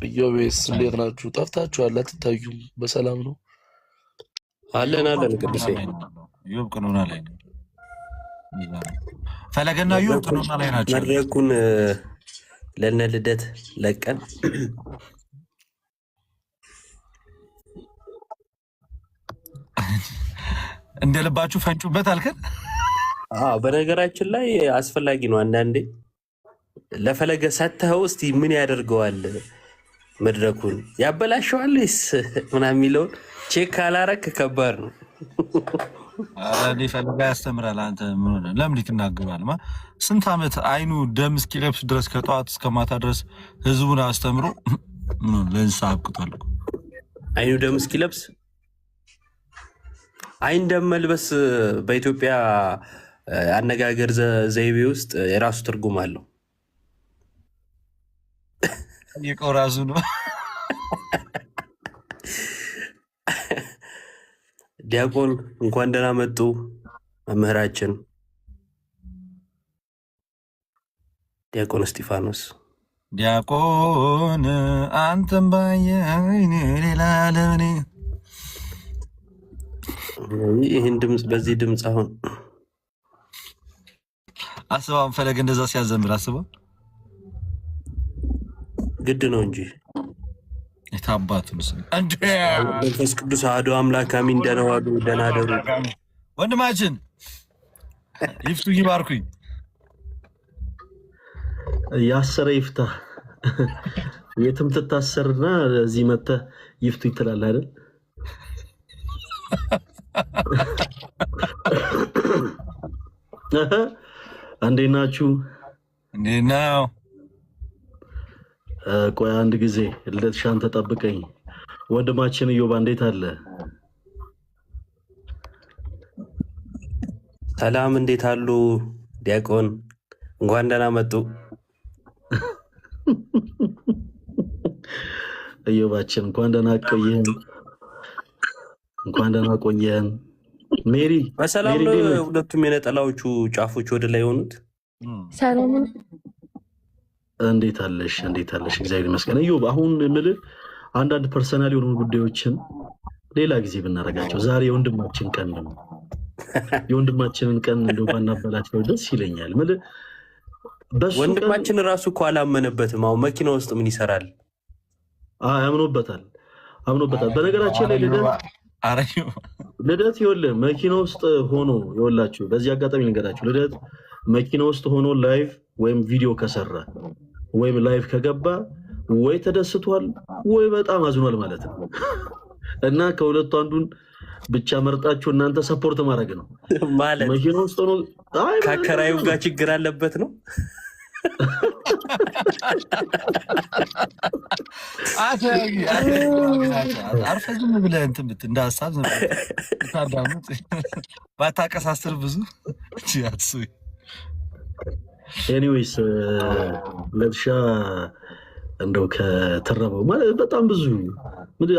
ኢዮቤስ እንዴት ናችሁ? ጠፍታችኋል፣ አትታዩም። በሰላም ነው? አለን ቅዱሴ ዮብ ቅኑና ላይ ነው። ፈለገና ዮብ ቅኑና ላይ ናቸው። መድረኩን ለነ ልደት ለቀን እንደልባችሁ ፈንጩበት አልከን። በነገራችን ላይ አስፈላጊ ነው። አንዳንዴ ለፈለገ ሰተኸው እስቲ ምን ያደርገዋል፣ መድረኩን ያበላሸዋል ወይስ ምናምን የሚለውን ቼክ ካላረክ ከባድ ነው። ፈለገ ያስተምራል። አንተ ምን ሆነ? ለምን ትናገራለህ? ስንት ዓመት አይኑ ደም እስኪለብስ ድረስ ከጠዋት እስከ ማታ ድረስ ህዝቡን አስተምሮ ምን ለእንስሳ አብቅቷል። አይኑ ደም እስኪለብስ አይን ደም መልበስ በኢትዮጵያ አነጋገር ዘይቤ ውስጥ የራሱ ትርጉም አለው። ይቀው ራሱ ነው። ዲያቆን እንኳን ደህና መጡ መምህራችን ዲያቆን እስጢፋኖስ። ዲያቆን አንተም ባየኝ ሌላ ለኔ ይህን ድምፅ በዚህ ድምፅ አሁን አስበው። ፈለገ እንደዛ ሲያዘምር አስበው። ግድ ነው እንጂ የታባቱ መንፈስ ቅዱስ አሐዱ አምላክ አሜን። ደህና ዋሉ፣ ደህና አደሩ። ወንድማችን ይፍቱ ይባርኩኝ። ያሰረ ይፍታ። የትም ትታሰርና እዚህ መተህ ይፍቱ ይትላል አይደል? እንዴት ናችሁ? እንዴት ነው? ቆይ አንድ ጊዜ ልደትሻን ተጠብቀኝ። ወንድማችን ኢዮብ እንዴት አለ? ሰላም፣ እንዴት አሉ? ዲያቆን እንኳን ደህና መጡ። ኢዮባችን እንኳን ደህና ቆየን፣ እንኳን ደህና ቆየን። ሜሪ በሰላም ነው? ሁለቱም የነጠላዎቹ ጫፎች ወደ ላይ የሆኑት ሰላም። እንዴት አለሽ? እንዴት አለሽ? እግዚአብሔር ይመስገን። ኢዮብ አሁን የምልህ አንዳንድ ፐርሰናል የሆኑ ጉዳዮችን ሌላ ጊዜ ብናደርጋቸው፣ ዛሬ የወንድማችን ቀን ነው። የወንድማችንን ቀን እንደው ባናበላቸው ደስ ይለኛል። የምልህ ወንድማችን ራሱ እኮ አላመነበትም። አሁን መኪና ውስጥ ምን ይሰራል? አምኖበታል። በነገራችን ላይ ልደት ይኸውልህ መኪና ውስጥ ሆኖ ይኸውላችሁ፣ በዚህ አጋጣሚ ልንገራችሁ፣ ልደት መኪና ውስጥ ሆኖ ላይቭ ወይም ቪዲዮ ከሰራ ወይም ላይቭ ከገባ ወይ ተደስቷል ወይ በጣም አዝኗል ማለት ነው። እና ከሁለቱ አንዱን ብቻ መርጣችሁ እናንተ ሰፖርት ማድረግ ነው ማለት። መኪና ውስጥ ሆኖ ከአከራዩ ጋር ችግር አለበት ነው። አርፈህ ዝም ብለህ እንትን ብትል እንደ ሀሳብ ታዳምጥ ባታቀሳስር ብዙ አትስቢ። ኤኒዌይስ ለብሻ እንደው ከተረበው ማለት በጣም ብዙ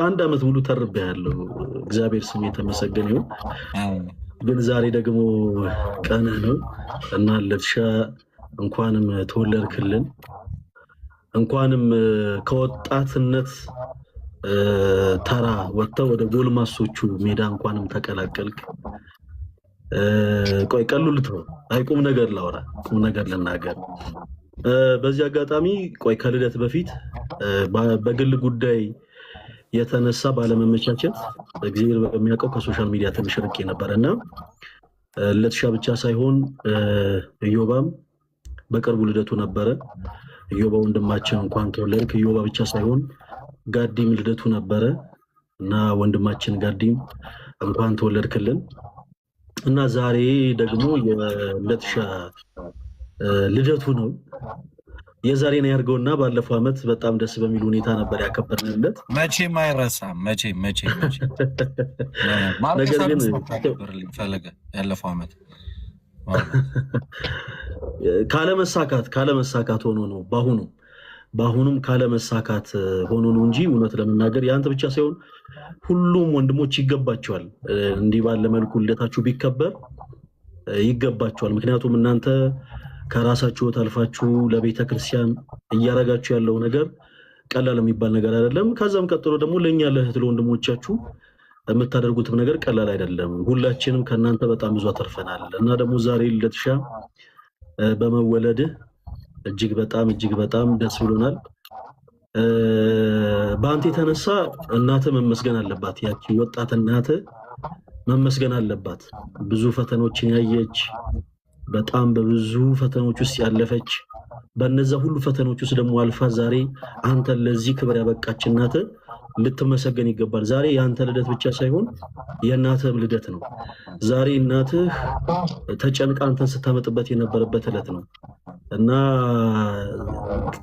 አንድ ዓመት ሙሉ ተርቤ ያለው እግዚአብሔር ስም የተመሰገነ ይሁን። ግን ዛሬ ደግሞ ቀንህ ነው እና ለብሻ እንኳንም ተወለድክልን፣ እንኳንም ከወጣትነት ተራ ወጥተህ ወደ ጎልማሶቹ ሜዳ እንኳንም ተቀላቀልክ። ቆይ ቀሉልት ነው። አይ ቁም ነገር ላውራ፣ ቁም ነገር ልናገር። በዚህ አጋጣሚ ቆይ ከልደት በፊት በግል ጉዳይ የተነሳ ባለመመቻቸት እግዚአብሔር በሚያውቀው ከሶሻል ሚዲያ ትንሽ ርቄ ነበርና ለትሻ ብቻ ሳይሆን ኢዮባም በቅርቡ ልደቱ ነበረ። ኢዮባ ወንድማችን እንኳን ተወለድክ። ኢዮባ ብቻ ሳይሆን ጋዲም ልደቱ ነበረ እና ወንድማችን ጋዲም እንኳን ተወለድክልን። እና ዛሬ ደግሞ የለትሻ ልደቱ ነው። የዛሬን ያርገውና ባለፈው ዓመት በጣም ደስ በሚል ሁኔታ ነበር ያከበርንለት። መቼም አይረሳም። መቼም ነገር ግን ፈለገ ያለፈው ዓመት ካለመሳካት ሆኖ ነው። በአሁኑም ካለመሳካት ሆኖ ነው እንጂ እውነት ለመናገር ያንተ ብቻ ሳይሆን ሁሉም ወንድሞች ይገባቸዋል። እንዲህ ባለ መልኩ ልደታችሁ ቢከበር ይገባቸዋል። ምክንያቱም እናንተ ከራሳችሁ አልፋችሁ ለቤተ ክርስቲያን እያረጋችሁ ያለው ነገር ቀላል የሚባል ነገር አይደለም። ከዛም ቀጥሎ ደግሞ ለእኛ ለእህት ለወንድሞቻችሁ የምታደርጉትም ነገር ቀላል አይደለም። ሁላችንም ከእናንተ በጣም ብዙ አተርፈናል እና ደግሞ ዛሬ ልደትሻ በመወለድህ እጅግ በጣም ደስ ብሎናል። በአንተ የተነሳ እናትህ መመስገን አለባት። ያቺ ወጣት እናትህ መመስገን አለባት። ብዙ ፈተኖችን ያየች በጣም በብዙ ፈተኖች ውስጥ ያለፈች በእነዛ ሁሉ ፈተኖች ውስጥ ደግሞ አልፋ ዛሬ አንተን ለዚህ ክብር ያበቃች እናትህ ልትመሰገን ይገባል። ዛሬ የአንተ ልደት ብቻ ሳይሆን የእናትህም ልደት ነው። ዛሬ እናትህ ተጨንቃ አንተን ስታመጥበት የነበረበት ዕለት ነው እና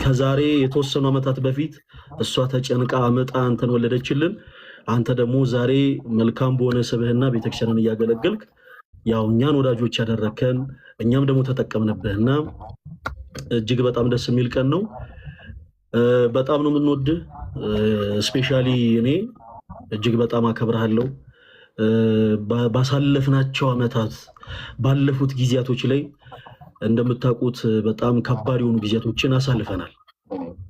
ከዛሬ የተወሰኑ ዓመታት በፊት እሷ ተጨንቃ አመጣ አንተን ወለደችልን። አንተ ደግሞ ዛሬ መልካም በሆነ ስብህና ቤተክርስቲያንን እያገለገልክ ያው እኛን ወዳጆች ያደረከን እኛም ደግሞ ተጠቀምንብህና እጅግ በጣም ደስ የሚል ቀን ነው። በጣም ነው የምንወድህ። ስፔሻሊ እኔ እጅግ በጣም አከብርሃለሁ። ባሳለፍናቸው ዓመታት ባለፉት ጊዜያቶች ላይ እንደምታውቁት በጣም ከባድ የሆኑ ጊዜያቶችን አሳልፈናል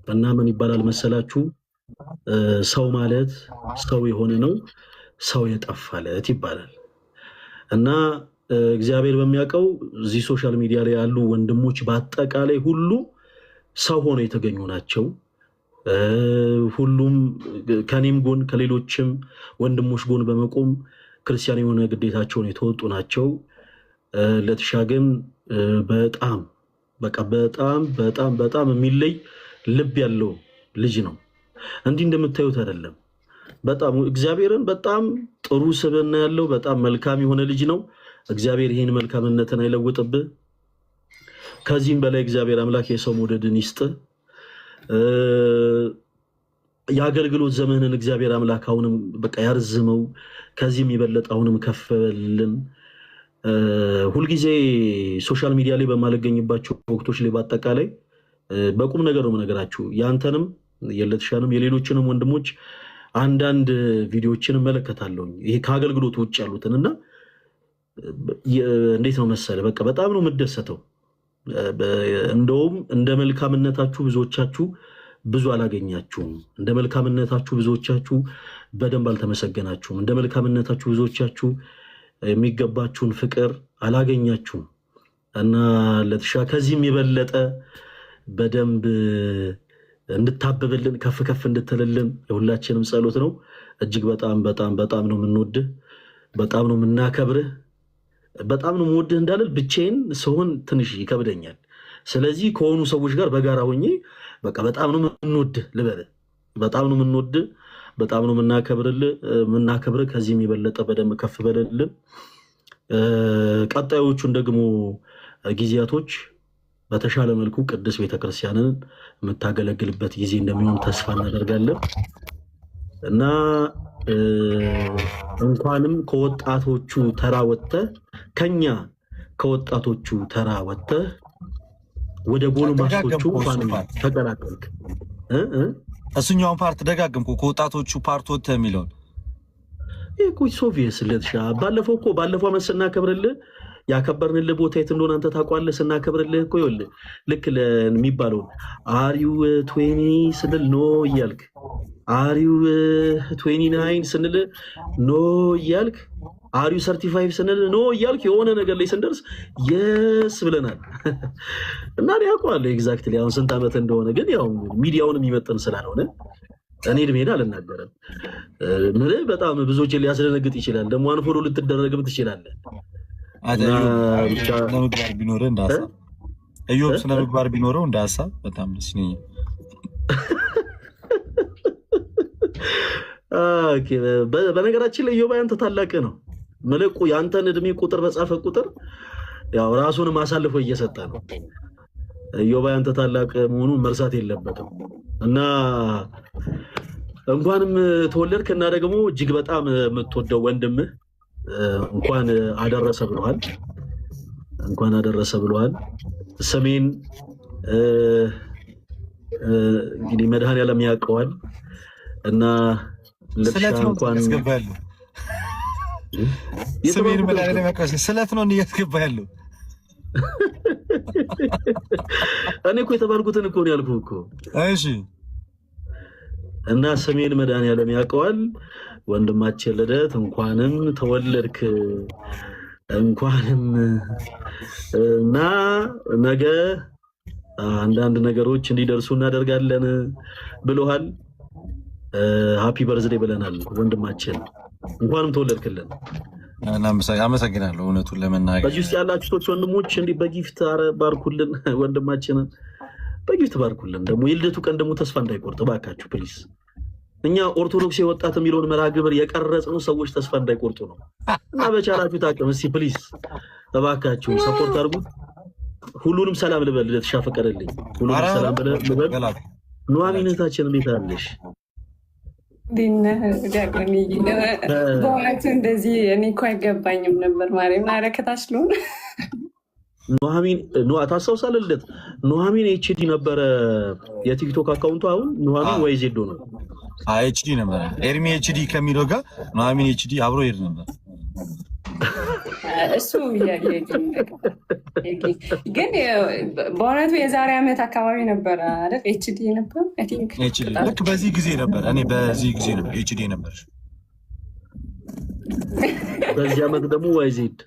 እና ምን ይባላል መሰላችሁ ሰው ማለት ሰው የሆነ ነው ሰው የጠፋለት ይባላል እና እግዚአብሔር በሚያውቀው እዚህ ሶሻል ሚዲያ ላይ ያሉ ወንድሞች በአጠቃላይ ሁሉ ሰው ሆነው የተገኙ ናቸው። ሁሉም ከኔም ጎን ከሌሎችም ወንድሞች ጎን በመቆም ክርስቲያን የሆነ ግዴታቸውን የተወጡ ናቸው። ለትሻ ግን በጣም በጣም የሚለይ ልብ ያለው ልጅ ነው። እንዲህ እንደምታዩት አይደለም። በጣም እግዚአብሔርን በጣም ጥሩ ስብዕና ያለው በጣም መልካም የሆነ ልጅ ነው። እግዚአብሔር ይህን መልካምነትን አይለውጥብህ። ከዚህም በላይ እግዚአብሔር አምላክ የሰው መውደድን ይስጥህ። የአገልግሎት ዘመንን እግዚአብሔር አምላክ አሁንም በቃ ያርዝመው። ከዚህም የበለጠ አሁንም ከፍልን። ሁልጊዜ ሶሻል ሚዲያ ላይ በማልገኝባቸው ወቅቶች ላይ በአጠቃላይ በቁም ነገር ነው የምነግራችሁ። ያንተንም የለትሻንም የሌሎችንም ወንድሞች አንዳንድ ቪዲዮዎችን እመለከታለሁ። ይሄ ከአገልግሎት ውጭ ያሉትን እና እንዴት ነው መሰለ በቃ በጣም ነው የምደሰተው። እንደውም እንደ መልካምነታችሁ ብዙዎቻችሁ ብዙ አላገኛችሁም። እንደ መልካምነታችሁ ብዙዎቻችሁ በደንብ አልተመሰገናችሁም። እንደ መልካምነታችሁ ብዙዎቻችሁ የሚገባችሁን ፍቅር አላገኛችሁም እና ለትሻ ከዚህም የበለጠ በደንብ እንድታበብልን ከፍ ከፍ እንድትልልን የሁላችንም ጸሎት ነው። እጅግ በጣም ነው የምንወድህ፣ በጣም ነው የምናከብርህ፣ በጣም ነው የምወድህ እንዳልል ብቻዬን ስሆን ትንሽ ይከብደኛል። ስለዚህ ከሆኑ ሰዎች ጋር በጋራ ሆኜ በቃ በጣም ነው የምንወድህ ልበልህ። በጣም ነው የምንወድህ፣ በጣም ነው የምናከብርህ። ከዚህም የበለጠ በደንብ ከፍ በልልን። ቀጣዮቹን ደግሞ ጊዜያቶች በተሻለ መልኩ ቅድስት ቤተክርስቲያንን የምታገለግልበት ጊዜ እንደሚሆን ተስፋ እናደርጋለን እና እንኳንም ከወጣቶቹ ተራ ወጥተህ ከኛ ከወጣቶቹ ተራ ወጥተህ ወደ ጎልማሶቹ እንኳንም ተቀላቀልክ። እሱኛውን ፓርት ደጋግምኩ። ከወጣቶቹ ፓርት ወጥተህ የሚለውን ይህ እኮ ሶቪየስ ለትሻ ባለፈው ዓመት ስናከብርልህ ያከበርንልህ ቦታ የት እንደሆነ አንተ ታውቀዋለህ። ስናከብርልህ እኮ ይኸውልህ ልክ ለሚባለው አሪው 20 ስንል ኖ እያልክ አሪው 29 ስንል ኖ እያልክ አሪው 35 ስንል ኖ እያልክ የሆነ ነገር ላይ ስንደርስ የስ ብለናል እና ያውቀዋለሁ ኤግዛክትሊ አሁን ስንት ዓመት እንደሆነ። ግን ያው ሚዲያውን የሚመጥን ስላልሆነ እኔ እድሜን አልናገርም። ምልህ በጣም ብዙዎችን ሊያስደነግጥ ይችላል። ደግሞ አንፎሎ ልትደረግም ትችላለህ። ስነምግባር ቢኖረው እንደ ሀሳብ እዮብ ስነምግባር ቢኖረው እንደ ሀሳብ በጣም ደስ ይለኛል። በነገራችን ላይ እዮብ ያንተ ታላቅ ነው። መልኩ ያንተን እድሜ ቁጥር በጻፈ ቁጥር ያው ራሱንም አሳልፎ እየሰጠ ነው። እዮብ ያንተ ታላቅ መሆኑን መርሳት የለበትም እና እንኳንም ተወለድክ እና ደግሞ እጅግ በጣም የምትወደው ወንድምህ እንኳን አደረሰ ብለዋል። ሰሜን እንግዲህ መድኃኔዓለም ያውቀዋል እና ስለት ነው ያስገባያለሁ። ሰሜን መድኃኔዓለም ያውቀዋል። ስለት ነው እያስገባያለሁ። እኔ እኮ የተባልኩትን እኮ ነው ያልኩህ እኮ። እሺ እና ስሜን መድኃኒዓለም ያውቀዋል። ወንድማችን ልደት እንኳንም ተወለድክ እንኳንም እና ነገ አንዳንድ ነገሮች እንዲደርሱ እናደርጋለን ብሎሃል። ሃፒ በርዝዴ ብለናል ወንድማችን፣ እንኳንም ተወለድክልን። አመሰግናለሁ። እውነቱን ለመናገር በዚህ ውስጥ ያላችሁ ሰዎች ወንድሞች እንዲህ በጊፍት ባርኩልን፣ ወንድማችንን በጊፍት ባርኩልን። ደግሞ የልደቱ ቀን ደግሞ ተስፋ እንዳይቆርጥ እባካችሁ ፕሊዝ። እኛ ኦርቶዶክስ የወጣት የሚለውን መርሃ ግብር የቀረጽነው ሰዎች ተስፋ እንዳይቆርጡ ነው እና በቻላችሁ ታቅም እስቲ ፕሊዝ እባካችሁ ሰፖርት አድርጉት። ሁሉንም ሰላም ልበል። ልደትሻ ፈቀደልኝ። ሁሉንም ሰላም ልበል። ኑሐሚንታችን እንዴት አለሽ? ዲያቆን በእውነቱ እንደዚህ እኔ እኮ አይገባኝም ነበር። ማርያም አረከታች ለሆነ ኑሐሚን ታስታውሳለህ? ልደት ኑሐሚን ኤችዲ ነበረ የቲክቶክ አካውንቱ። አሁን ኑሐሚን ወይ ዜዶ ነው? ኤችዲ ነበረ። ኤርሚ ኤችዲ ከሚለው ጋር ኑሐሚን ኤችዲ አብሮ ይሄድ ነበር። እሱ ግን በእውነቱ የዛሬ ዓመት አካባቢ ነበረ አይደል? ኤችዲ ነበር። ልክ በዚህ ጊዜ ነበር። እኔ በዚህ ጊዜ ነበር ኤችዲ ነበር። በዚህ ዓመት ደግሞ ዋይዜድ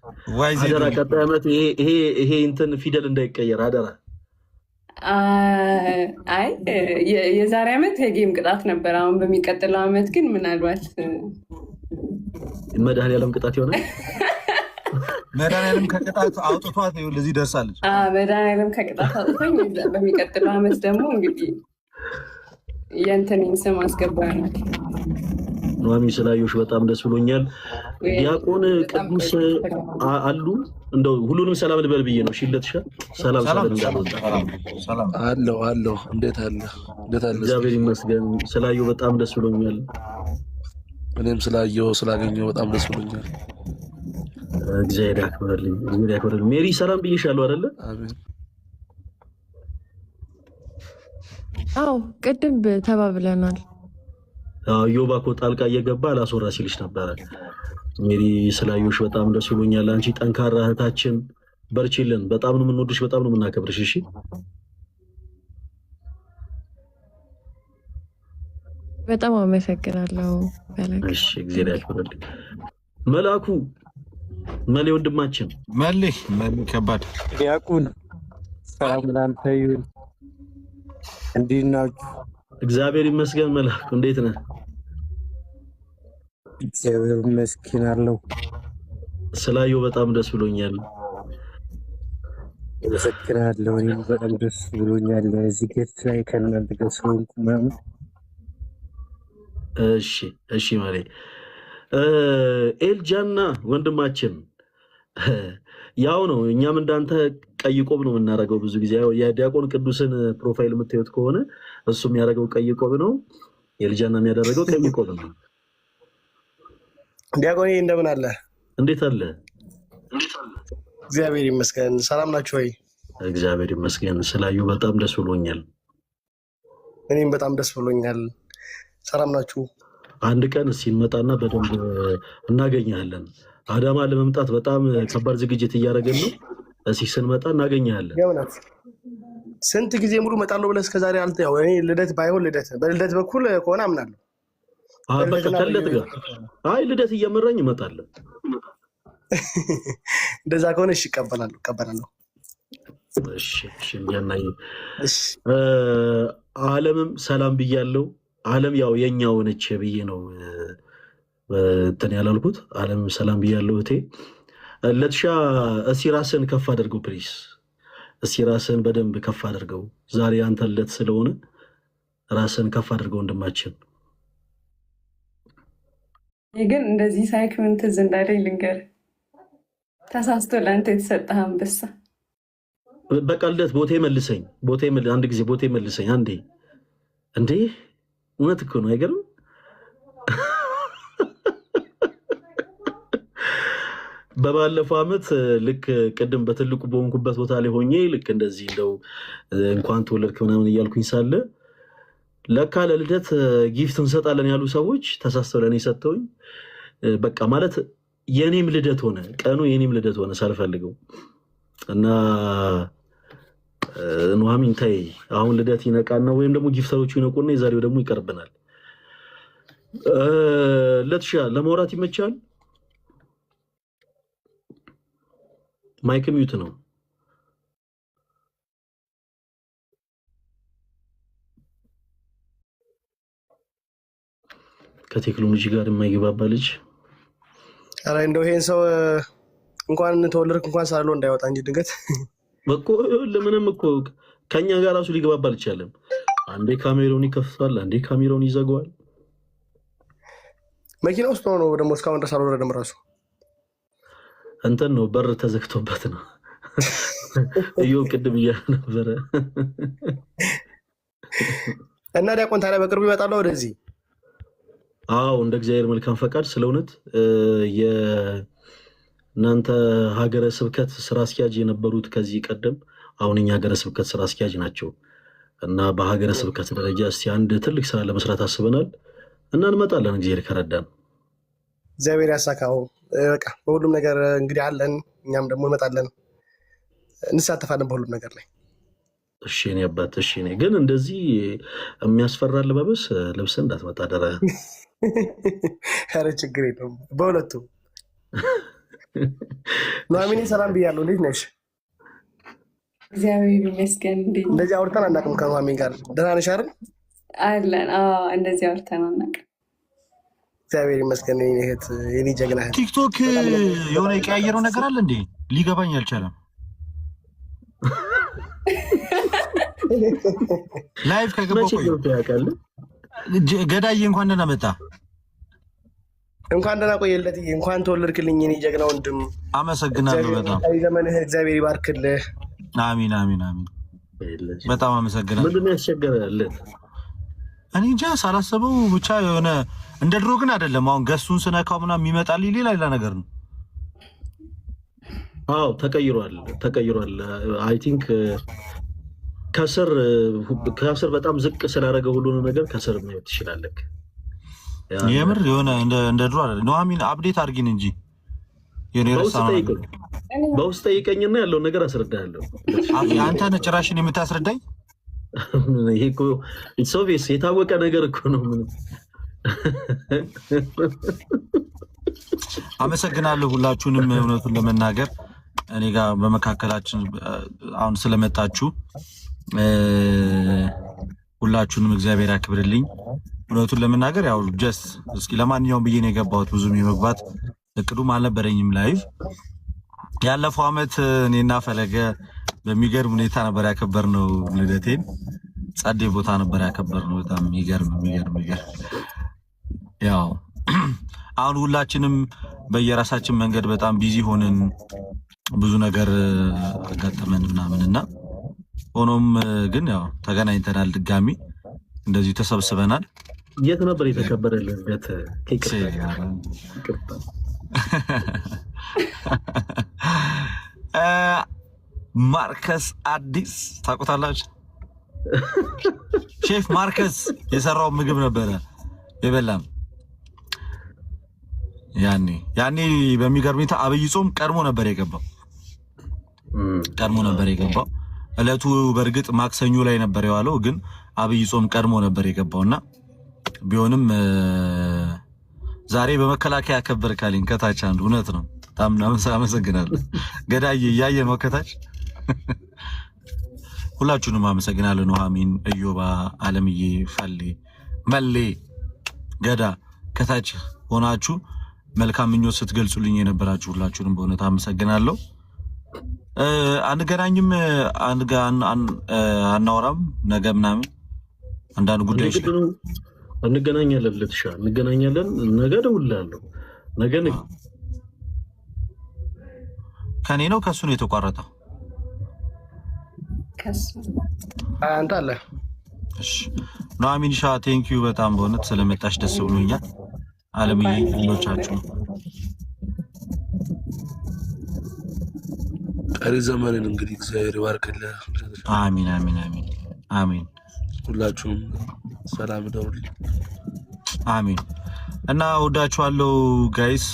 አደራ። ቀጣይ ዓመት ይሄ እንትን ፊደል እንዳይቀየር አደራ። አይ የዛሬ ዓመት የጌም ቅጣት ነበር። አሁን በሚቀጥለው ዓመት ግን ምናልባት መድኃኒዓለም ቅጣት ይሆናል። መድኃኒዓለም ከቅጣት አውጥቷት ለዚህ ደርሳለች። መድኃኒዓለም ከቅጣት አውጥቶኝ በሚቀጥለው ዓመት ደግሞ እንግዲህ የእንትኔን ስም አስገባል። ኑሐሚን ስላየሁሽ በጣም ደስ ብሎኛል። ዲያቆን ቅዱስ አሉ እንደው ሁሉንም ሰላም ልበል ብዬ ነው። ሽለትሻ ሰላም አለው። እንዴት አለ? እግዚአብሔር ይመስገን። ስላየሁ በጣም ደስ ብሎኛል። እኔም ስላገኘሁ በጣም ደስ ብሎኛል። እግዚአብሔር ያክብርልኝ። ሜሪ ሰላም ብዬሻለሁ አይደለ? አዎ ቅድም ተባብለናል። ዮባ እኮ ጣልቃ እየገባ አላስወራ ሲልሽ ነበረ። ሜሪ ስላየሁሽ በጣም ደስ ብሎኛል። አንቺ ጠንካራ እህታችን በርቺልን። በጣም ነው የምንወድሽ፣ በጣም ነው የምናከብርሽ። እሺ በጣም አመሰግናለሁ። እሺ እግዚአብሔር ያክብርልኝ። መላኩ መሌ ወንድማችን መሌ ከባድ ዲያቆን ሰላም ላንተ ይሁን። እንዴት ናችሁ? እግዚአብሔር ይመስገን። መላኩ እንዴት ነህ? እግዚአብሔር ይመስገን አለው። ስላየሁ በጣም ደስ ብሎኛል። አመሰግናለሁ። እኔም በጣም ደስ ብሎኛል እዚህ ገጽ ላይ ከእናንተ ጋር ስለሆንኩ ምናምን። እሺ መሌ ኤልጃና ወንድማችን ያው ነው። እኛም እንዳንተ ቀይ ቆብ ነው የምናደርገው ብዙ ጊዜ። የዲያቆን ቅዱስን ፕሮፋይል የምታዩት ከሆነ እሱ የሚያደርገው ቀይ ቆብ ነው። ኤልጃና የሚያደርገው ቀይ ቆብ ነው። ዲያቆን እንደምን አለ? እንዴት አለ? እግዚአብሔር ይመስገን። ሰላም ናችሁ ወይ? እግዚአብሔር ይመስገን። ስላየሁ በጣም ደስ ብሎኛል። እኔም በጣም ደስ ብሎኛል። ሰላም ናችሁ? አንድ ቀን ሲመጣና በደንብ እናገኛለን። አዳማ ለመምጣት በጣም ከባድ ዝግጅት እያደረገን ነው። እዚህ ስንመጣ እናገኛለን። የእውነት ስንት ጊዜ ሙሉ እመጣለሁ ብለህ እስከዛሬ ያው እኔ ልደት ባይሆን በልደት በኩል ከሆነ አምናለሁ። ከልደት ጋር ልደት እየመራኝ እመጣለሁ። እንደዛ ከሆነ እሺ እቀበላለሁ። እሺ እንዲያናይ ዓለምም ሰላም ብያለሁ። ዓለም ያው የኛው ነች ብዬ ነው እንትን ያላልኩት። ዓለም ሰላም ብያለሁ እህቴ። ለትሻ እስኪ ራስን ከፍ አድርገው ፕሊስ። እስኪ ራስን በደንብ ከፍ አድርገው። ዛሬ አንተ ልደት ስለሆነ ራስን ከፍ አድርገው ወንድማችን። ግን እንደዚህ ሳይክ ምን ትዝ እንዳለኝ ልንገርህ። ተሳስቶ ለአንተ የተሰጠህ አንበሳ። በቃ ልደት ቦታ መልሰኝ። አንድ ጊዜ ቦታ መልሰኝ አንዴ። እንዴ እውነት እኮ ነው። አይገርም? በባለፈው ዓመት ልክ ቅድም በትልቁ በሆንኩበት ቦታ ላይ ሆኜ ልክ እንደዚህ እንደው እንኳን ተወለድክ ምናምን እያልኩኝ ሳለ ለካ ለልደት ጊፍት እንሰጣለን ያሉ ሰዎች ተሳስተው ለእኔ ሰጥተውኝ በቃ ማለት የኔም ልደት ሆነ፣ ቀኑ የኔም ልደት ሆነ ሳልፈልገው እና ኑሐሚን ተይ፣ አሁን ልደት ይነቃና ወይም ደግሞ ጊፍተሮቹ ይነቁና የዛሬው ደግሞ ይቀርብናል። ለትሻ ለማውራት ይመቻል። ማይክ ሚዩት ነው። ከቴክኖሎጂ ጋር የማይገባባ ልጅ። ኧረ እንደው ይሄን ሰው እንኳን ተወለድክ እንኳን ሳለው እንዳይወጣ እንጂ ድንገት እኮ ለምንም እኮ ከኛ ጋር ራሱ ሊገባባ አልቻለም። አንዴ ካሜራውን ይከፍታል፣ አንዴ ካሜራውን ይዘጋዋል። መኪና ውስጥ ሆኖ ደግሞ እስካሁን ድረስ አልወረደም። ራሱ እንትን ነው በር ተዘግቶበት ነው። እዩ ቅድም እያለ ነበረ። እና ዲያቆን ታዲያ በቅርቡ ይመጣል ወደዚህ? አዎ እንደ እግዚአብሔር መልካም ፈቃድ ስለእውነት የእናንተ ሀገረ ስብከት ስራ አስኪያጅ የነበሩት ከዚህ ቀደም አሁን እኛ ሀገረ ስብከት ስራ አስኪያጅ ናቸው እና በሀገረ ስብከት ደረጃ እስቲ አንድ ትልቅ ስራ ለመስራት አስበናል እና እንመጣለን እግዚአብሔር ከረዳን። እግዚአብሔር ያሳካው። በቃ በሁሉም ነገር እንግዲህ አለን፣ እኛም ደግሞ እንመጣለን፣ እንሳተፋለን በሁሉም ነገር ላይ። እሺ እኔ አባት እሺ። እኔ ግን እንደዚህ የሚያስፈራ አለባበስ ልብስ እንዳትመጣ ደረ። ኧረ ችግር የለውም በሁለቱም። ኑሐሚኔ ሰላም ብያለሁ። እንዴት ነሽ? እግዚአብሔር ይመስገን። እንደዚህ አውርተን አናውቅም ከኑሐሚን ጋር። ደህና ነሽ አይደል? አለን። እንደዚህ አውርተን አናውቅም። እግዚአብሔር ይመስገን። የኔ እህት፣ የኔ ጀግና እህት። ቲክቶክ የሆነ የቀያየረው ነገር አለ እንዴ? ሊገባኝ አልቻለም። ላይቭ ከገባሁ ገዳዬ እንኳን ደህና መጣ። እንኳን ደህና ቆየለት። እንኳን ተወለድክልኝ የኔ ጀግና ወንድም። አመሰግናለሁ በጣም። ዘመንህ እግዚአብሔር ይባርክልህ። አሚን አሚን አሚን። በጣም አመሰግናለሁ። ምንድን ነው ያስቸገረለት? እኔ እንጃ ሳላስበው ብቻ የሆነ እንደ ድሮ ግን አይደለም። አሁን ገሱን ስነካው ምናምን የሚመጣልኝ ሌላ ነገር ነው። አዎ ተቀይሯል። አይ ቲንክ ከስር በጣም ዝቅ ስላደረገ ሁሉንም ነገር ከስር ማየት ትችላለህ። የምር የሆነ እንደ ድሮ አይደለም። ኑሐሚን አፕዴት አድርጊን እንጂ በውስጥ ጠይቀኝና ያለውን ነገር አስረዳለሁ። አንተ ነህ ጭራሽን የምታስረዳኝ? ይሄ እኮ ኢትስ ኦብቪየስ የታወቀ ነገር እኮ ነው። አመሰግናለሁ ሁላችሁንም። እውነቱን ለመናገር እኔ ጋር በመካከላችን አሁን ስለመጣችሁ ሁላችሁንም እግዚአብሔር ያክብርልኝ። እውነቱን ለመናገር ያው ጀስት እስኪ ለማንኛውም ብዬ ነው የገባሁት። ብዙም የመግባት እቅዱም አልነበረኝም። ላይቭ ያለፈው ዓመት እኔና ፈለገ በሚገርም ሁኔታ ነበር ያከበርነው ልደቴን። ጸዴ ቦታ ነበር ያከበርነው። በጣም የሚገርም ያው አሁን ሁላችንም በየራሳችን መንገድ በጣም ቢዚ ሆነን ብዙ ነገር አጋጠመን ምናምንና ሆኖም ግን ያው ተገናኝተናል። ድጋሚ እንደዚሁ ተሰብስበናል። የት ነበር የተከበረልን? ማርከስ አዲስ ታውቁታላችሁ? ሼፍ ማርከስ የሰራው ምግብ ነበረ የበላም። ያኔ በሚገርም ሁኔታ አብይ ጾም ቀድሞ ነበር የገባው። እለቱ በእርግጥ ማክሰኞ ላይ ነበር የዋለው፣ ግን አብይ ጾም ቀድሞ ነበር የገባውና ቢሆንም ዛሬ በመከላከያ ያከበር ካለኝ ከታች አንዱ እውነት ነው። በጣም አመሰግናለሁ። ገዳዬ እያየ ነው ከታች። ሁላችሁንም አመሰግናለሁ። ኑሐሚን፣ እዮባ፣ አለምዬ፣ ፈሌ፣ መሌ፣ ገዳ ከታች ሆናችሁ መልካም ምኞት ስትገልጹልኝ የነበራችሁ ሁላችሁንም በእውነት አመሰግናለሁ። አንገናኝም፣ አናወራም ነገ ምናምን አንዳንድ ጉዳዮች እንገናኛለን። ለትሻ እንገናኛለን። ነገ እደውልልሃለሁ። ነገ ከኔ ነው ከሱ ነው የተቋረጠው? አንተ አለ። እሺ ኑሐሚን ሻ ቴንኪዩ በጣም በእውነት ስለመጣሽ ደስ ብሎኛል። አለምዬ ሁሎቻችሁ ቀሪ ዘመንን እንግዲህ እግዚአብሔር ይባርክልህ። አሚን አሚን አሚን አሚን። ሁላችሁም ሰላም ደውልልኝ። አሚን እና ወዳችኋለሁ ጋይስ።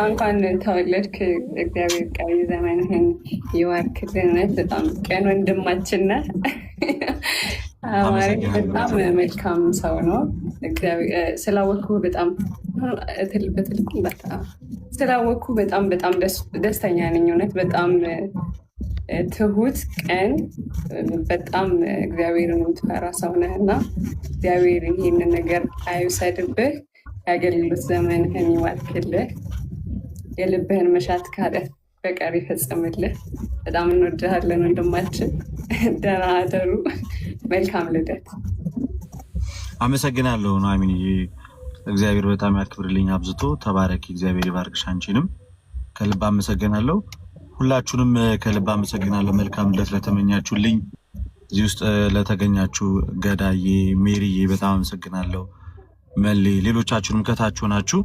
እንኳን ተወለድክ። እግዚአብሔር ቀሪ ዘመንህን ይባርክልን። በጣም ቀን ወንድማችን ነህ። አማሪ በጣም መልካም ሰው ነው። ስላወቅኩ በጣም ስላወቅኩ በጣም ደስተኛ ነኝ። እውነት በጣም ትሁት፣ ቀን፣ በጣም እግዚአብሔርን የምትፈራ ሰው ነህ እና እግዚአብሔር ይህንን ነገር አይውሰድብህ፣ የአገልግሎት ዘመንህን ይባርክልህ፣ የልብህን መሻት ካለህ በቀር ይፈጽምልህ። በጣም እንወድሃለን ወንድማችን። ደህና አደሩ። መልካም ልደት። አመሰግናለሁ ኑሐሚን። እግዚአብሔር በጣም ያክብርልኝ አብዝቶ። ተባረኪ፣ እግዚአብሔር ይባርክሽ። አንቺንም ከልብ አመሰግናለሁ። ሁላችሁንም ከልብ አመሰግናለሁ። መልካም ልደት ለተመኛችሁልኝ፣ እዚህ ውስጥ ለተገኛችሁ ገዳዬ፣ ሜሪዬ በጣም አመሰግናለሁ። መሌ፣ ሌሎቻችሁንም ከታች ሆናችሁ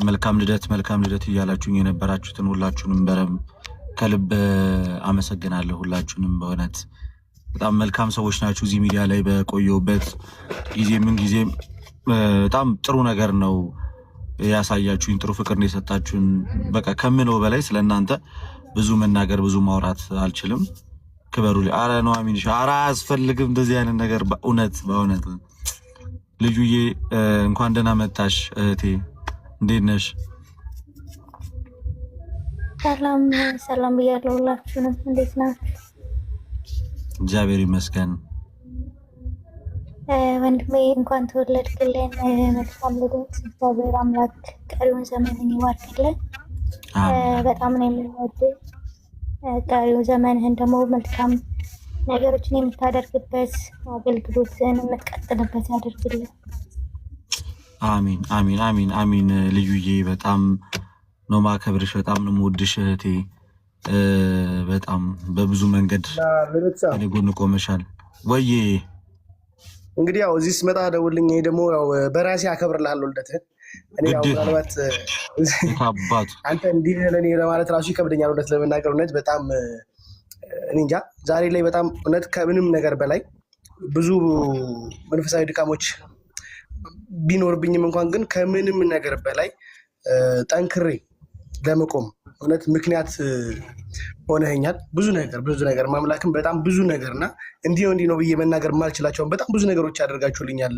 መልካም ልደት እያላችሁኝ የነበራችሁትን ሁላችሁንም ከልብ አመሰግናለሁ። ሁላችሁንም በእውነት በጣም መልካም ሰዎች ናችሁ። እዚህ ሚዲያ ላይ በቆየሁበት ጊዜ ምን ጊዜ በጣም ጥሩ ነገር ነው ያሳያችሁኝ፣ ጥሩ ፍቅር ነው የሰጣችሁን። በቃ ከምለው በላይ ስለእናንተ ብዙ መናገር ብዙ ማውራት አልችልም። ክበሩ። አረ ኑሐሚን አረ አያስፈልግም እንደዚህ አይነት ነገር። በእውነት ልጁዬ እንኳን ደህና መጣሽ እህቴ፣ እንዴት ነሽ? ሰላም ብያለሁ። ሁላችሁንም እንዴት ናችሁ? እግዚአብሔር ይመስገን። ወንድሜ እንኳን ተወለድክልን። መልካም ልደት። እግዚአብሔር አምላክ ቀሪውን ዘመንን ይባርክልን። በጣም ነው የምንወድህ። ቀሪው ዘመንህን ደግሞ መልካም ነገሮችን የምታደርግበት፣ አገልግሎትን የምትቀጥልበት ያደርግልን። አሚን አሚን አሚን አሚን። ልዩዬ በጣም ነው ማከብርሽ፣ በጣም ነው የምወድሽ እህቴ። በጣም በብዙ መንገድ እኔ ጎን ቆመሻል። ወይዬ እንግዲህ ያው እዚህ ስመጣ ደውልኝ። ይሄ ደግሞ ያው በራሴ አከብርልሃለሁ ልደትህን። እኔ ያው ምናልባት አንተ እንዲህ ለእኔ ለማለት ራሱ ይከብደኛል እውነት ለመናገር። እውነት በጣም እኔ እንጃ ዛሬ ላይ በጣም እውነት ከምንም ነገር በላይ ብዙ መንፈሳዊ ድካሞች ቢኖርብኝም እንኳን ግን ከምንም ነገር በላይ ጠንክሬ ለመቆም እውነት ምክንያት ሆነኛል። ብዙ ነገር ማምላክም በጣም ብዙ ነገርና እንዲህ ነው ብዬ መናገር የማልችላቸውን በጣም ብዙ ነገሮች ያደርጋችሁልኛል።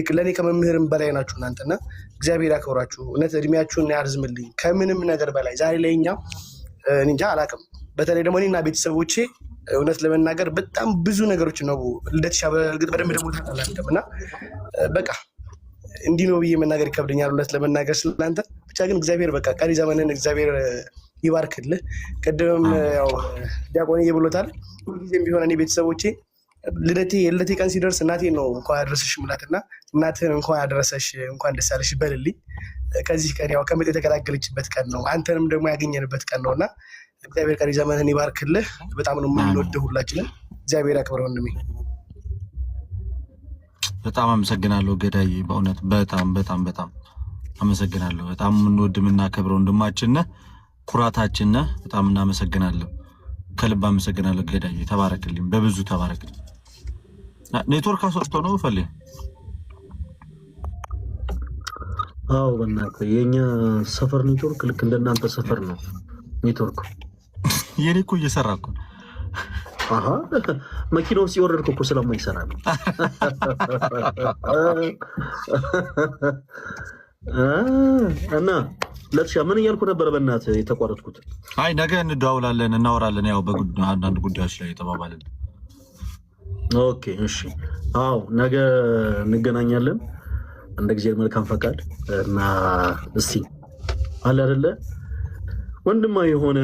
ለእኔ ከመምህርም በላይ ናችሁ እናንተና እግዚአብሔር ያክብራችሁ። እውነት እድሜያችሁን ያርዝምልኝ። ከምንም ነገር በላይ ዛሬ ላይ እኛ እንጃ አላውቅም። በተለይ ደግሞ እኔና ቤተሰቦቼ እውነት ለመናገር በጣም ብዙ ነገሮች ነው ልደትሻ በእርግጥ በደንብ ደግሞ ታውቃላችሁ እና በቃ እንዲህ ነው ብዬ መናገር ይከብደኛል እውነት ለመናገር ስለአንተ። ብቻ ግን እግዚአብሔር በቃ ቀሪ ዘመንን እግዚአብሔር ይባርክልህ። ቅድምም ያው ዲያቆንዬ ብሎታል። ሁልጊዜም ቢሆን እኔ ቤተሰቦቼ የልደቴ ቀን ሲደርስ እናቴን ነው እንኳን ያደረሰሽ ሙላትና እናትህን እንኳን ያደረሰሽ እንኳን ደስ ያለሽ በልልኝ። ከዚህ ቀን ያው ከምጥ የተገላገለችበት ቀን ነው፣ አንተንም ደግሞ ያገኘንበት ቀን ነው እና እግዚአብሔር ቀሪ ዘመንን ይባርክልህ። በጣም ነው የምንወድህ ሁላችንም። እግዚአብሔር ያክብረው ወንድሜ። በጣም አመሰግናለሁ ገዳዬ፣ በእውነት በጣም አመሰግናለሁ። በጣም የምንወድ የምናከብረው ወንድማችን ነህ፣ ኩራታችን ነህ። በጣም እናመሰግናለሁ። ከልብ አመሰግናለሁ ገዳዬ። ተባረክልኝ፣ በብዙ ተባረክልኝ። ኔትወርክ አስወጥቶ ነው ፈልይ። አዎ በእናትህ የኛ ሰፈር ኔትወርክ ልክ እንደናንተ ሰፈር ነው ኔትወርክ። የኔ እኮ እየሰራ እኮ መኪናው ሲወረድኩ እኮ ስለማይሰራ ነው። እና ለትሻ ምን እያልኩ ነበረ በእናትህ የተቋረጥኩት? አይ ነገ እንደዋውላለን፣ እናወራለን። ያው አንዳንድ ጉዳዮች ላይ ተባባልን። ኦኬ እሺ። አዎ ነገ እንገናኛለን እንደ ጊዜ መልካም ፈቃድ እና እስቲ አለ አይደለ ወንድማዊ የሆነ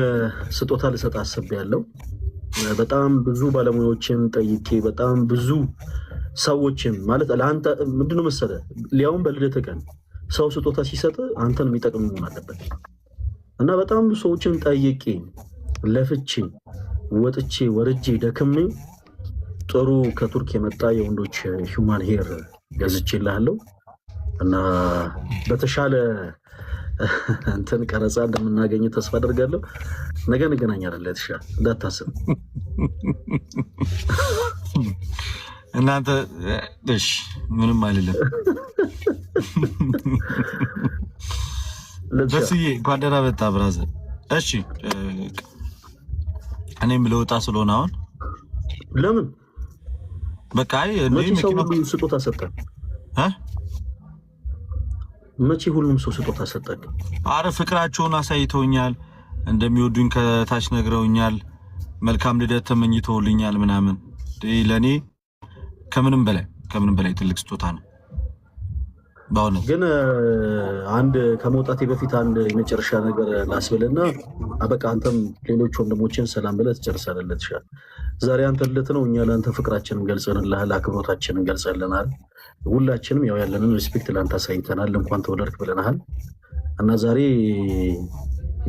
ስጦታ ልሰጥ አስቤያለሁ። በጣም ብዙ ባለሙያዎችን ጠይቄ በጣም ብዙ ሰዎችን ማለት ለአንተ ምንድነው መሰለህ ሊያውም በልደት ቀን ሰው ስጦታ ሲሰጥ አንተን የሚጠቅም መሆን አለበት እና በጣም ብዙ ሰዎችን ጠይቄ ለፍቼ ወጥቼ ወርጄ ደክሜ ጥሩ ከቱርክ የመጣ የወንዶች ሂውማን ሄር ገዝቼልሃለሁ እና በተሻለ እንትን ቀረጻ እንደምናገኝ ተስፋ አደርጋለሁ። ነገ እንገናኛለን። ለትሻ እንዳታስብ እናንተ እሺ፣ ምንም አይደለም። ደስዬ እንኳን ደህና መጣ ብራዘር። እሺ እኔም ልወጣ ስለሆነ አሁን ለምን በቃ መቼ ሰው ሁሉ ስጦታ ሰጠን? መቼ ሁሉም ሰው ስጦታ ሰጠን? አረ ፍቅራቸውን አሳይተውኛል፣ እንደሚወዱኝ ከታች ነግረውኛል፣ መልካም ልደት ተመኝተውልኛል ምናምን። ለኔ ከምንም በላይ ትልቅ ስጦታ ነው። በእውነት ግን አንድ ከመውጣቴ በፊት አንድ የመጨረሻ ነገር ላስብልና በቃ አንተም ሌሎች ወንድሞችን ሰላም ብለህ ትጨርሳለህ። ትሻል ዛሬ አንተ ልደት ነው። እኛ ለአንተ ፍቅራችንን ገልጸንልሃል፣ አክብሮታችንን ገልጸልናል። ሁላችንም ያው ያለንን ሪስፔክት ለአንተ አሳይተናል። እንኳን ተወለድክ ብለናል እና ዛሬ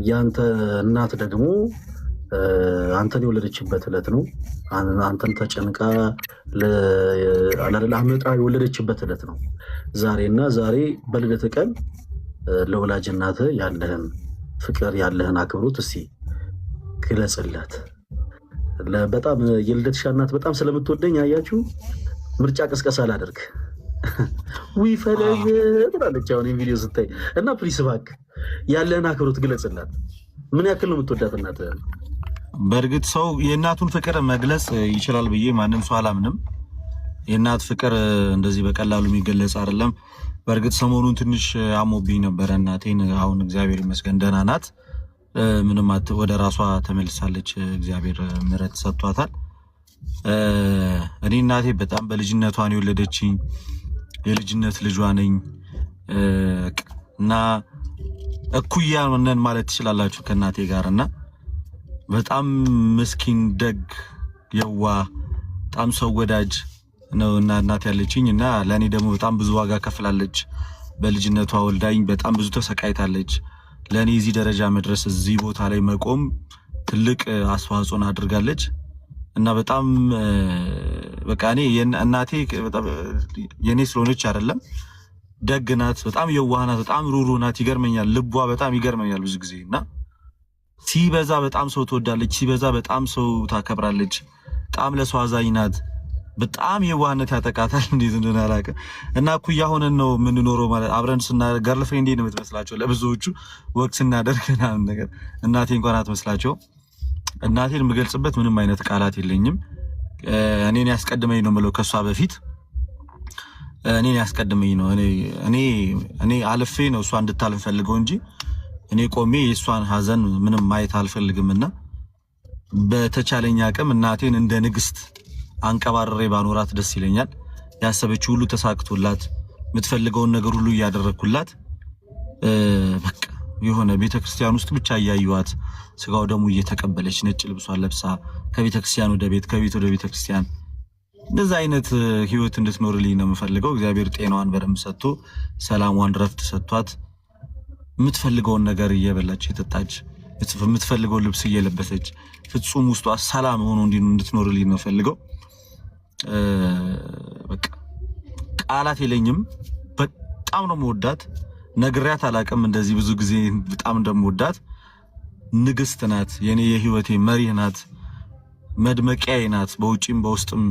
የአንተ እናት ደግሞ አንተን የወለደችበት ዕለት ነው። አንተን ተጨንቃ አምጣ የወለደችበት ዕለት ነው ዛሬ። እና ዛሬ በልደት ቀን ለወላጅ እናትህ ያለህን ፍቅር ያለህን አክብሮት እስቲ ግለጽላት። በጣም የልደትሽ እናት በጣም ስለምትወደኝ አያችሁ ምርጫ ቅስቀሳ ላደርግ ውይ ፈለግ ትላለች አሁን ቪዲዮ ስታይ። እና ፕሊስ እባክህ ያለህን አክብሮት ግለጽላት። ምን ያክል ነው የምትወዳት እናትህ? በእርግጥ ሰው የእናቱን ፍቅር መግለጽ ይችላል ብዬ ማንም ሰው አላምንም። የእናት ፍቅር እንደዚህ በቀላሉ የሚገለጽ አይደለም። በእርግጥ ሰሞኑን ትንሽ አሞብኝ ነበረ እናቴን። አሁን እግዚአብሔር ይመስገን ደህና ናት። ምንም ወደ ራሷ ተመልሳለች። እግዚአብሔር ምሕረት ሰጥቷታል። እኔ እናቴ በጣም በልጅነቷን የወለደችኝ የልጅነት ልጇ ነኝ እና እኩያ ነን ማለት ትችላላችሁ ከእናቴ ጋር እና በጣም ምስኪን ደግ የዋ በጣም ሰው ወዳጅ ነው እና እናት ያለችኝ እና ለእኔ ደግሞ በጣም ብዙ ዋጋ ከፍላለች። በልጅነቷ ወልዳኝ በጣም ብዙ ተሰቃይታለች። ለእኔ እዚህ ደረጃ መድረስ እዚህ ቦታ ላይ መቆም ትልቅ አስተዋጽኦን አድርጋለች እና በጣም በቃ እኔ እናቴ የኔ ስለሆነች አይደለም ደግ ናት፣ በጣም የዋህ ናት፣ በጣም ሩህሩህ ናት። ይገርመኛል፣ ልቧ በጣም ይገርመኛል ብዙ ጊዜ እና ሲበዛ በጣም ሰው ትወዳለች፣ ሲበዛ በጣም ሰው ታከብራለች። በጣም ለሰው አዛኝ ናት። በጣም የዋህነት ያጠቃታል። እንዴት እንደሆነ አላውቅም። እና እኩያ ሆነን ነው የምንኖረው ማለት አብረን ገርል ፍሬንድ ነው የምትመስላቸው ለብዙዎቹ ወቅት ስናደርግ ምናምን ነገር። እናቴ እንኳን አትመስላቸው። እናቴን የምገልጽበት ምንም አይነት ቃላት የለኝም። እኔን ያስቀድመኝ ነው የምለው ከሷ በፊት እኔን ያስቀድመኝ ነው። እኔ አልፌ ነው እሷ እንድታልፍ ፈልገው እንጂ እኔ ቆሜ የእሷን ሀዘን ምንም ማየት አልፈልግምና በተቻለኝ አቅም እናቴን እንደ ንግስት አንቀባረሬ ባኖራት ደስ ይለኛል። ያሰበችው ሁሉ ተሳክቶላት የምትፈልገውን ነገር ሁሉ እያደረኩላት በቃ የሆነ ቤተክርስቲያን ውስጥ ብቻ እያዩዋት ስጋው ደግሞ እየተቀበለች ነጭ ልብሷን ለብሳ ከቤተክርስቲያን ወደ ቤት ከቤት ወደ ቤተክርስቲያን እንደዛ አይነት ህይወት እንድትኖርልኝ ነው የምፈልገው። እግዚአብሔር ጤናዋን በደንብ ሰጥቶ ሰላሟን ረፍት ሰጥቷት የምትፈልገውን ነገር እየበላች የጠጣች የምትፈልገውን ልብስ እየለበሰች ፍጹም ውስጧ ሰላም ሆኖ እንድትኖርልኝ ነው ፈልገው። በቃ ቃላት የለኝም። በጣም ነው የምወዳት። ነግሬያት አላውቅም እንደዚህ ብዙ ጊዜ በጣም እንደምወዳት። ንግስት ናት፣ የኔ የህይወቴ መሪ ናት፣ መድመቂያዬ ናት። በውጪም በውስጥም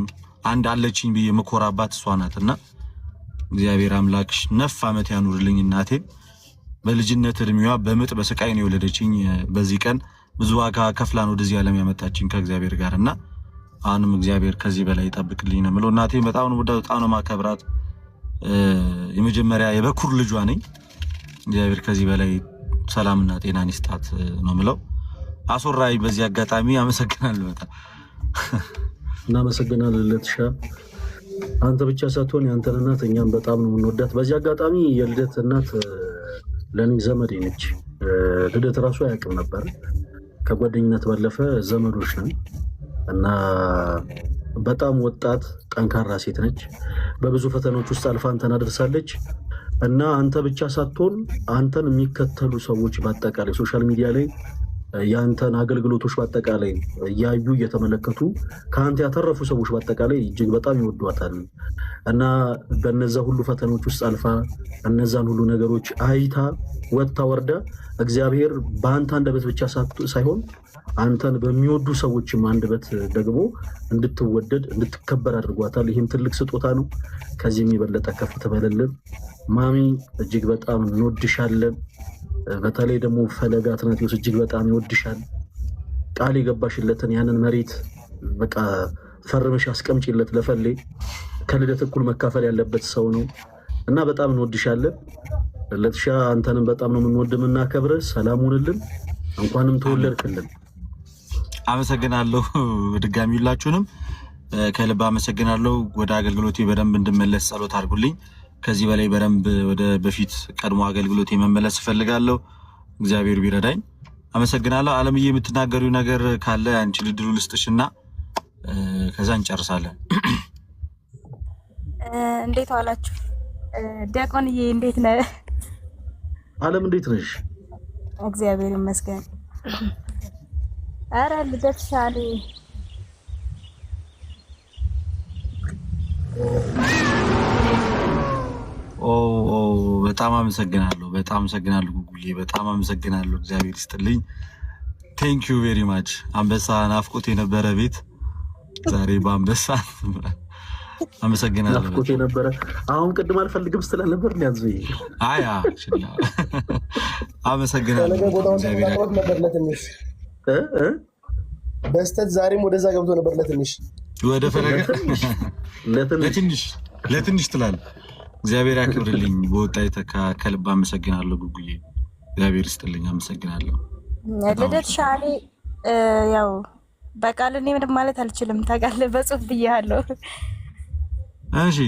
አንድ አለችኝ ብዬ መኮራባት እሷ ናትና እግዚአብሔር አምላክሽ ነፍ ዓመት ያኑርልኝ እናቴን። በልጅነት እድሜዋ በምጥ በስቃይ ነው የወለደችኝ። በዚህ ቀን ብዙ ዋጋ ከፍላን ወደዚህ ዓለም ያመጣችኝ ከእግዚአብሔር ጋርና አሁንም እግዚአብሔር ከዚህ በላይ ይጠብቅልኝ ነው የምለው። እናቴን በጣም ነው ወዳው በጣም ነው ማከብራት። የመጀመሪያ የበኩር ልጇ ነኝ። እግዚአብሔር ከዚህ በላይ ሰላምና ጤናን ይስጣት ነው የምለው። አሶራይ በዚህ አጋጣሚ አመሰግናለሁ። በጣም እናመሰግናለን ለትሻ። አንተ ብቻ ሳትሆን ያንተን እናት እኛም በጣም ነው የምንወዳት። በዚህ አጋጣሚ የልደት እናት ለኔ ዘመዴ ነች። ልደት ራሱ አያውቅም ነበር። ከጓደኝነት ባለፈ ዘመዶች ነን እና በጣም ወጣት ጠንካራ ሴት ነች። በብዙ ፈተናዎች ውስጥ አልፋ አንተን አደርሳለች እና አንተ ብቻ ሳትሆን አንተን የሚከተሉ ሰዎች በአጠቃላይ ሶሻል ሚዲያ ላይ የአንተን አገልግሎቶች በአጠቃላይ እያዩ እየተመለከቱ ከአንተ ያተረፉ ሰዎች በአጠቃላይ እጅግ በጣም ይወዷታል እና በነዛ ሁሉ ፈተናዎች ውስጥ አልፋ እነዛን ሁሉ ነገሮች አይታ ወጥታ ወርዳ እግዚአብሔር በአንተ አንደበት ብቻ ሳይሆን አንተን በሚወዱ ሰዎችም አንደበት ደግሞ እንድትወደድ እንድትከበር አድርጓታል። ይህም ትልቅ ስጦታ ነው። ከዚህ የበለጠ ከፍ ትበልልን ማሚ። እጅግ በጣም እንወድሻለን። በተለይ ደግሞ ፈለገ አትናቴዎስ እጅግ በጣም ይወድሻል። ቃል የገባሽለትን ያንን መሬት በቃ ፈርመሽ አስቀምጪለት ለፈሌ ከልደት እኩል መካፈል ያለበት ሰው ነው እና በጣም እንወድሻለን። ለትሻ አንተንም በጣም ነው የምንወድ የምናከብረ። ሰላም ሁንልን። እንኳንም ተወለድክልን። አመሰግናለሁ። ድጋሚ ሁላችሁንም ከልብ አመሰግናለሁ። ወደ አገልግሎቴ በደንብ እንድመለስ ጸሎት አድርጉልኝ። ከዚህ በላይ በደንብ ወደ በፊት ቀድሞ አገልግሎቴ መመለስ እፈልጋለሁ። እግዚአብሔር ቢረዳኝ። አመሰግናለሁ። አለምዬ የምትናገሪው ነገር ካለ አንቺ ልድሉ ልስጥሽና ከዛ እንጨርሳለን። እንዴት ዋላችሁ? ዲያቆንዬ እንዴት ነህ? አለም እንዴት ነሽ? እግዚአብሔር ይመስገን። አረ ልደት ሻሌ በጣም አመሰግናለሁ። በጣም አመሰግናለሁ ጉጉዬ፣ በጣም አመሰግናለሁ። እግዚአብሔር ይስጥልኝ። ቴንክ ዩ ቬሪ ማች። አንበሳ ናፍቆት የነበረ ቤት ዛሬ በአንበሳ አመሰግናለሁ። ናፍቆት የነበረ አሁን ቅድም አልፈልግም ስትል ነበር ሊያዙ አያ አመሰግናለሁ። በስተት ዛሬም ወደዛ ገብቶ ነበር ለትንሽ ወደ ፈለገ ለትንሽ ትላለህ። እግዚአብሔር ያክብርልኝ። በወጣ የተካ ከልብ አመሰግናለሁ ጉጉዬ፣ እግዚአብሔር ይስጥልኝ። አመሰግናለሁ። ልደት ሻሌ ያው በቃል እኔ ምንም ማለት አልችልም ታውቃለህ። በጽሁፍ ብያለሁ። እሺ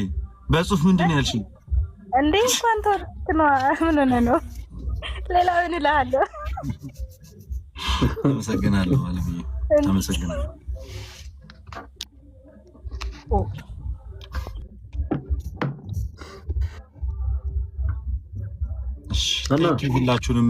በጽሁፍ ምንድን ነው ያልሽኝ እንዴ? እንኳን ተወልክ ነው። ምን ሆነ ነው? ሌላው ምን እልሃለሁ? አመሰግናለሁ አለምዬ፣ አመሰግናለሁ። ሁላችሁንም